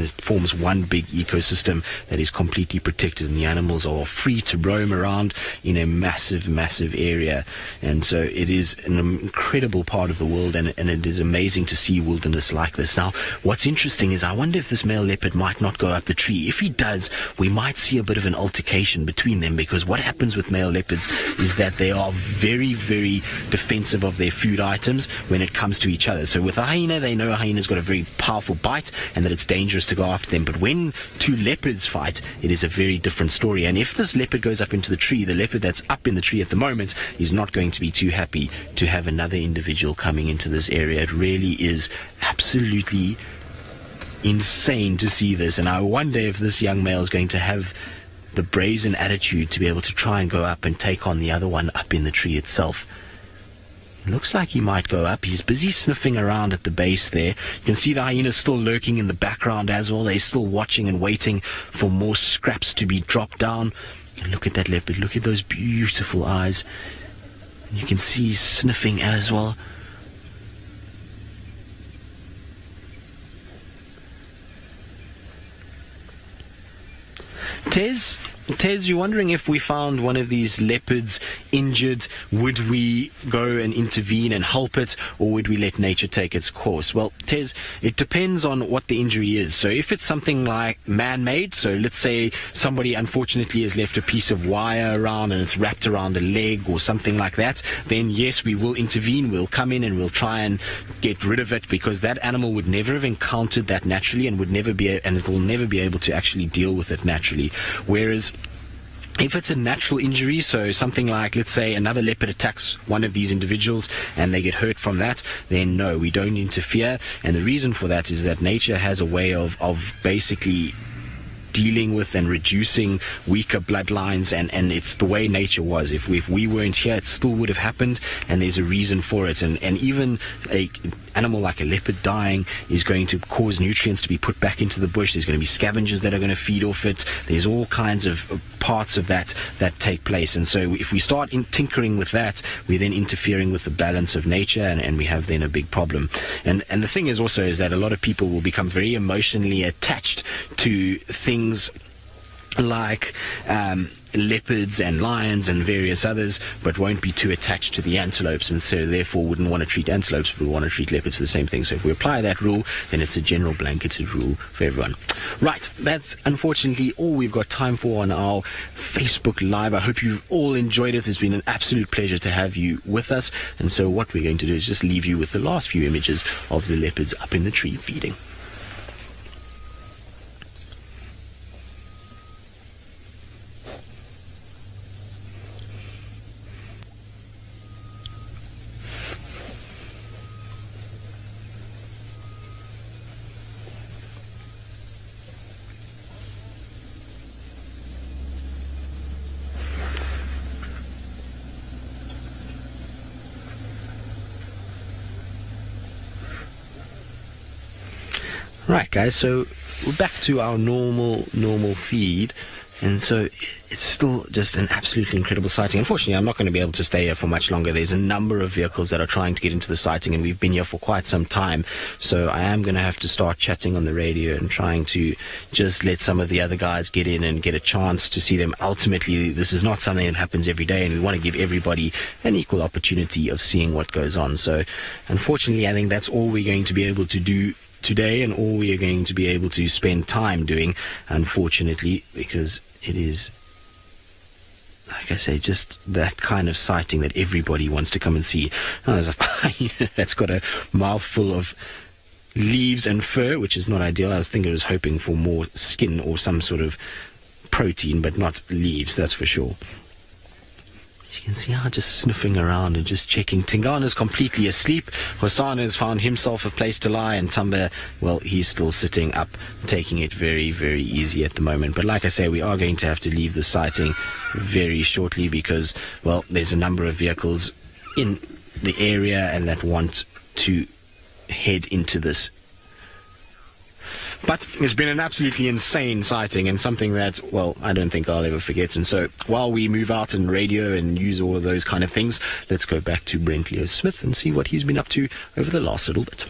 it forms one big ecosystem that is completely protected, and the animals are free to roam around in a massive area. And so it is an incredible part of the world, and it is amazing to see wilderness like this. Now, what's interesting is I wonder if this male leopard might not go up the tree. If he does, we might see a bit of an altercation between them, because what happens with male leopards is that they are very defensive of their food items when it comes to each other. So with a hyena, they know a hyena's got a very powerful bite and that it's dangerous to go after them. But when two leopards fight, it is a very different story. And if this leopard goes up into the tree, the leopard that's up in the tree at the moment is not going to be too happy to have another individual coming into this area. It really is absolutely insane to see this, and I wonder if this young male is going to have the brazen attitude to be able to try and go up and take on the other one up in the tree itself. It looks like he might go up. He's busy sniffing around at the base there. You can see the hyenas still lurking in the background as well. They're still watching and waiting for more scraps to be dropped down. And look at that leopard. Look at those beautiful eyes. And you can see he's sniffing as well. Tez, you're wondering if we found one of these leopards injured, would we go and intervene and help it, or would we let nature take its course? Well, Tez, it depends on what the injury is. So if it's something like man-made, so let's say somebody unfortunately has left a piece of wire around and it's wrapped around a leg or something like that, then yes, we will intervene. We'll come in and we'll try and get rid of it, because that animal would never have encountered that naturally and it will never be able to actually deal with it naturally. Whereas if it's a natural injury, so something like, let's say, another leopard attacks one of these individuals and they get hurt from that, then no, we don't interfere. And the reason for that is that nature has a way of basically dealing with and reducing weaker bloodlines, and it's the way nature was. If we weren't here, it still would have happened, and there's a reason for it. And even a animal like a leopard dying is going to cause nutrients to be put back into the bush. There's going to be scavengers that are going to feed off it. There's all kinds of parts of that take place. And so if we start tinkering with that, we're then interfering with the balance of nature, and we have then a big problem. And the thing is also is that a lot of people will become very emotionally attached to things like leopards and lions and various others, but won't be too attached to the antelopes, and so therefore wouldn't want to treat antelopes, but want to treat leopards for the same thing. So if we apply that rule, then it's a general blanketed rule for everyone. Right, that's unfortunately all we've got time for on our Facebook Live. I hope you've all enjoyed it. It's been an absolute pleasure to have you with us, and so what we're going to do is just leave you with the last few images of the leopards up in the tree feeding. Right, guys, so we're back to our normal feed, and so it's still just an absolutely incredible sighting. Unfortunately, I'm not going to be able to stay here for much longer. There's a number of vehicles that are trying to get into the sighting, and we've been here for quite some time, so I am going to have to start chatting on the radio and trying to just let some of the other guys get in and get a chance to see them. Ultimately, this is not something that happens every day, and we want to give everybody an equal opportunity of seeing what goes on. So unfortunately, I think that's all we're going to be able to do today, and all we are going to be able to spend time doing, unfortunately, because it is, like I say, just that kind of sighting that everybody wants to come and see. Now, there's a hyena that's got a mouthful of leaves and fur, which is not ideal. I was hoping for more skin or some sort of protein, but not leaves, that's for sure. You can see how just sniffing around and just checking. Tingana's completely asleep. Hosana has found himself a place to lie, and Thamba, well, he's still sitting up, taking it very, very easy at the moment. But like I say, we are going to have to leave the sighting very shortly because, well, there's a number of vehicles in the area and that want to head into this. But it's been an absolutely insane sighting, and something that, well, I don't think I'll ever forget. And so while we move out and radio and use all of those kind of things, let's go back to Brentley Smith and see what he's been up to over the last little bit.